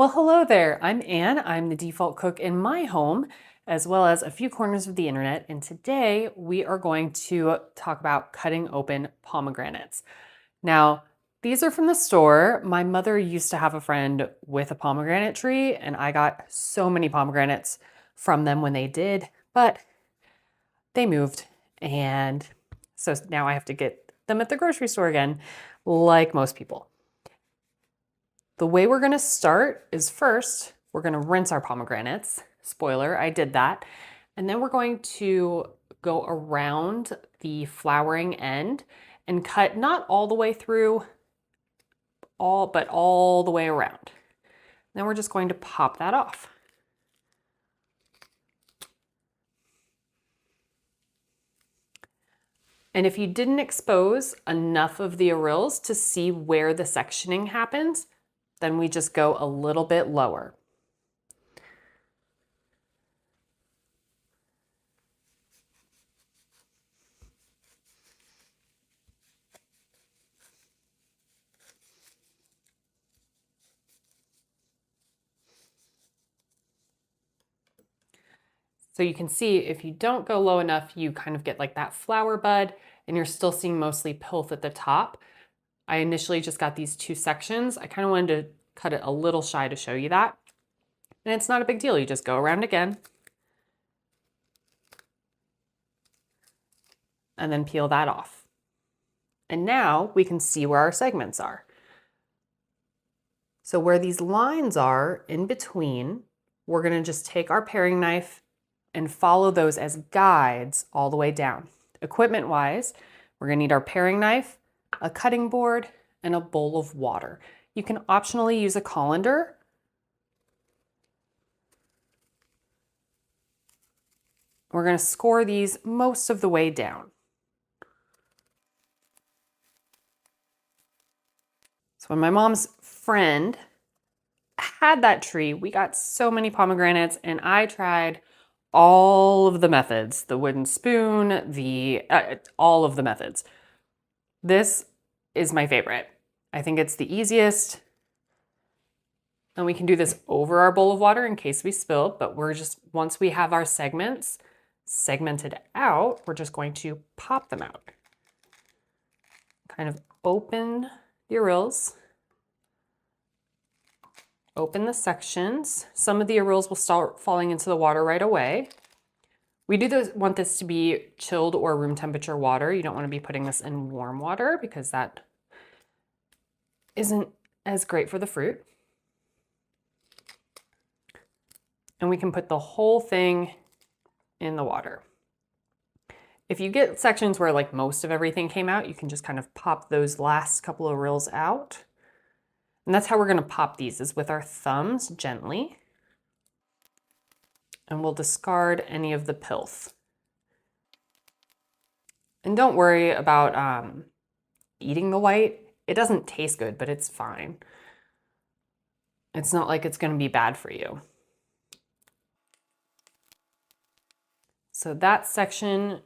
Well, hello there. I'm Anne. I'm the default cook in my home, as well as a few corners of the internet. And today we are going to talk about cutting open pomegranates. Now, these are from the store. My mother used to have a friend with a pomegranate tree, and I got so many pomegranates from them when they did, but they moved. And so now I have to get them at the grocery store again, like most people. The way we're going to start is first, we're going to rinse our pomegranates. Spoiler, I did that. And then we're going to go around the flowering end and cut not all the way through, but all the way around. Then we're just going to pop that off. And if you didn't expose enough of the arils to see where the sectioning happens, then we just go a little bit lower. So you can see if you don't go low enough, you kind of get like that flower bud and you're still seeing mostly pith at the top. I initially just got these two sections. I kind of wanted to cut it a little shy to show you that. And it's not a big deal. You just go around again and then peel that off. And now we can see where our segments are. So where these lines are in between, we're going to just take our paring knife and follow those as guides all the way down. Equipment-wise, we're going to need our paring knife, a cutting board, and a bowl of water. You can optionally use a colander. We're going to score these most of the way down. So when my mom's friend had that tree, we got so many pomegranates, and I tried all of the methods, the wooden spoon, all of the methods. This is my favorite. I think it's the easiest. And we can do this over our bowl of water in case we spill, but once we have our segments segmented out, we're just going to pop them out. Kind of open the arils. Open the sections. Some of the arils will start falling into the water right away. We want this to be chilled or room temperature water. You don't want to be putting this in warm water because that isn't as great for the fruit. And we can put the whole thing in the water. If you get sections where like most of everything came out, you can just kind of pop those last couple of arils out. And that's how we're going to pop these, is with our thumbs gently. And we'll discard any of the pith. And don't worry about eating the white. It doesn't taste good, but it's fine. It's not like it's going to be bad for you. So that section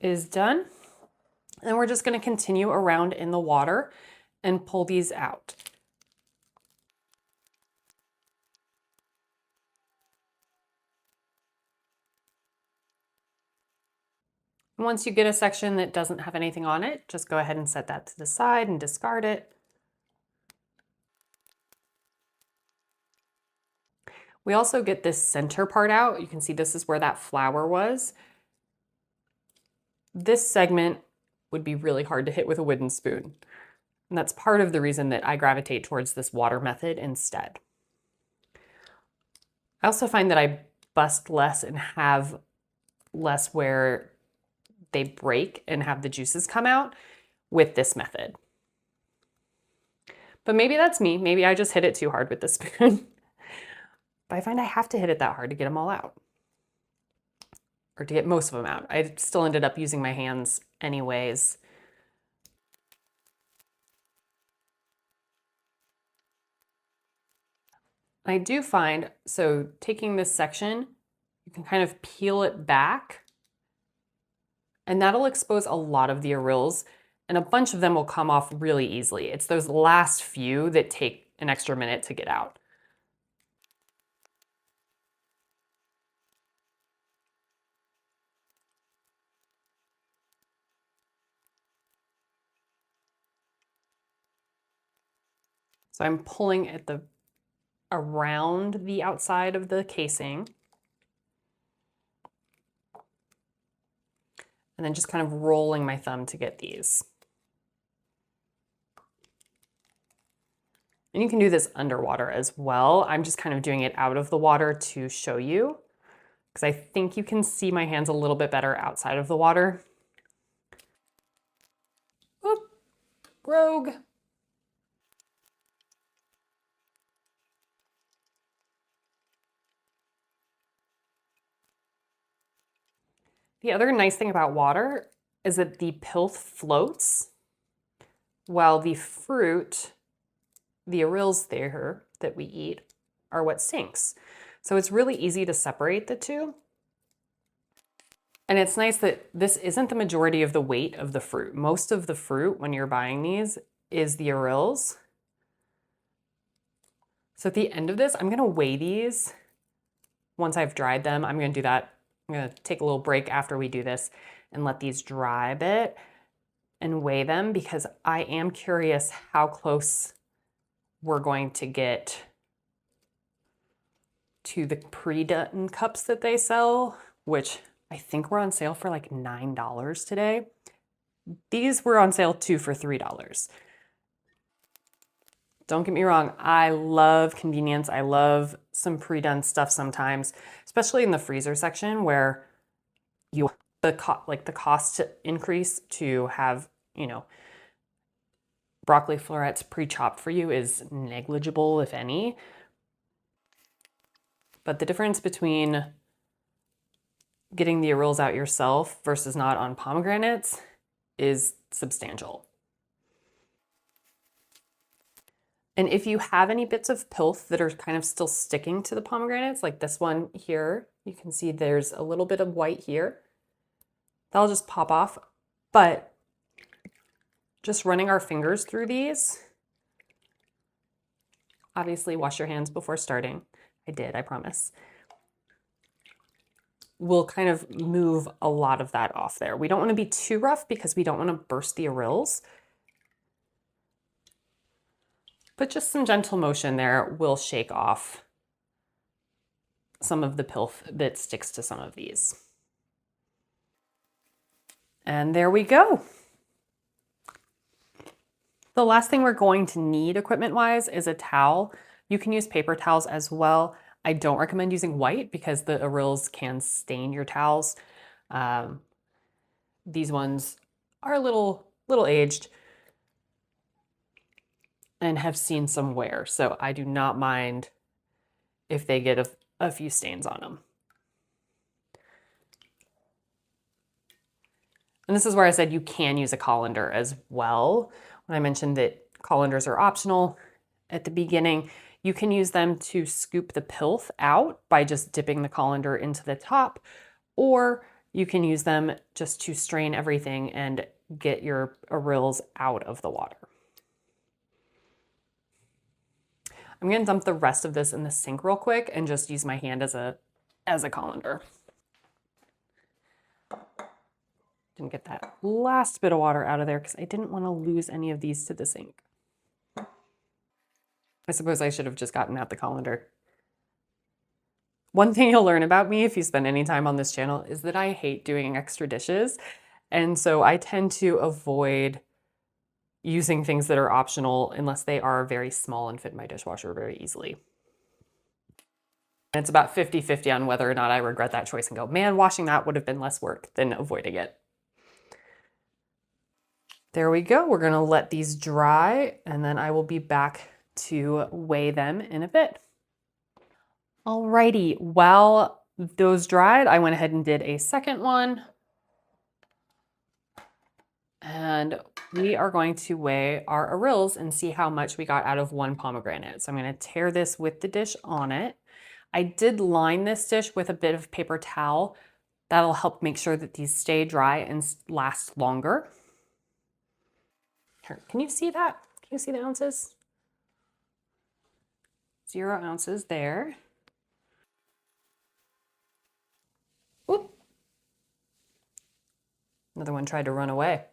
is done. And we're just going to continue around in the water and pull these out. Once you get a section that doesn't have anything on it, just go ahead and set that to the side and discard it. We also get this center part out. You can see this is where that flower was. This segment would be really hard to hit with a wooden spoon. And that's part of the reason that I gravitate towards this water method instead. I also find that I bust less and have less where they break and have the juices come out with this method. But maybe that's me. Maybe I just hit it too hard with the spoon. But I find I have to hit it that hard to get them all out. Or to get most of them out. I still ended up using my hands anyways. I do find, so taking this section, you can kind of peel it back, and that'll expose a lot of the arils, and a bunch of them will come off really easily. It's those last few that take an extra minute to get out. So I'm pulling at the around the outside of the casing. And then just kind of rolling my thumb to get these. And you can do this underwater as well. I'm just kind of doing it out of the water to show you, because I think you can see my hands a little bit better outside of the water. Oop, rogue. The other nice thing about water is that the pith floats while the fruit, the arils there that we eat, are what sinks. So it's really easy to separate the two. And it's nice that this isn't the majority of the weight of the fruit. Most of the fruit when you're buying these is the arils. So at the end of this, I'm gonna weigh these once I've dried them. I'm gonna do that. I'm gonna take a little break after we do this and let these dry a bit and weigh them, because I am curious how close we're going to get to the pre-done cups that they sell, which I think were on sale for like $9 today. These were on sale too for $3. Don't get me wrong, I love convenience. I love some pre-done stuff sometimes, especially in the freezer section where you the cost to increase to have, you know, broccoli florets pre-chopped for you is negligible, if any. But the difference between getting the arils out yourself versus not on pomegranates is substantial. And if you have any bits of pith that are kind of still sticking to the pomegranates, like this one here, you can see there's a little bit of white here. That'll just pop off. But just running our fingers through these, obviously wash your hands before starting. I did, I promise. We'll kind of move a lot of that off there. We don't want to be too rough because we don't want to burst the arils. But just some gentle motion there will shake off some of the pith that sticks to some of these. And there we go. The last thing we're going to need equipment-wise is a towel. You can use paper towels as well. I don't recommend using white because the arils can stain your towels. These ones are a little aged and have seen some wear, so I do not mind if they get a few stains on them. And this is where I said you can use a colander as well. When I mentioned that colanders are optional at the beginning, you can use them to scoop the pith out by just dipping the colander into the top, or you can use them just to strain everything and get your arils out of the water. I'm gonna dump the rest of this in the sink real quick and just use my hand as a colander. Didn't get that last bit of water out of there because I didn't want to lose any of these to the sink. I suppose I should have just gotten out the colander. One thing you'll learn about me if you spend any time on this channel is that I hate doing extra dishes. And so I tend to avoid using things that are optional unless they are very small and fit in my dishwasher very easily. And it's about 50-50 on whether or not I regret that choice and go, man, washing that would have been less work than avoiding it. There we go. We're gonna let these dry and then I will be back to weigh them in a bit. Alrighty, while those dried, I went ahead and did a second one. And we are going to weigh our arils and see how much we got out of one pomegranate. So I'm gonna tear this with the dish on it. I did line this dish with a bit of paper towel. That'll help make sure that these stay dry and last longer. Here, can you see that? Can you see the ounces? 0 ounces there. Whoop. Another one tried to run away.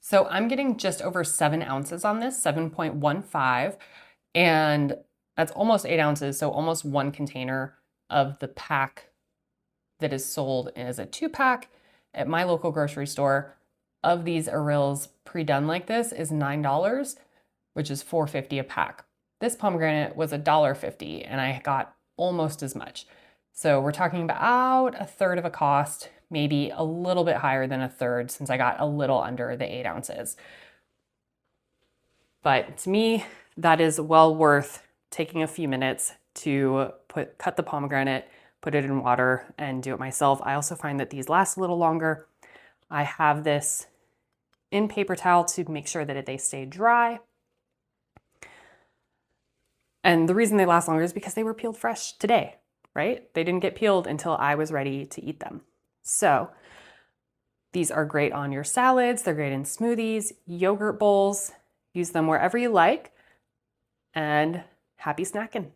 So I'm getting just over 7 ounces on this, 7.15, and that's almost 8 ounces, so almost 1 container of the pack that is sold as a 2-pack at my local grocery store of these arils pre-done like this is $9, which is $4.50 a pack. This pomegranate was $1.50 and I got almost as much. So we're talking about a third of a cost, maybe a little bit higher than a third since I got a little under the 8 ounces. But to me, that is well worth taking a few minutes to cut the pomegranate, put it in water, and do it myself. I also find that these last a little longer. I have this in paper towel to make sure that they stay dry. And the reason they last longer is because they were peeled fresh today, right? They didn't get peeled until I was ready to eat them. So these are great on your salads. They're great in smoothies, yogurt bowls. Use them wherever you like, and happy snacking.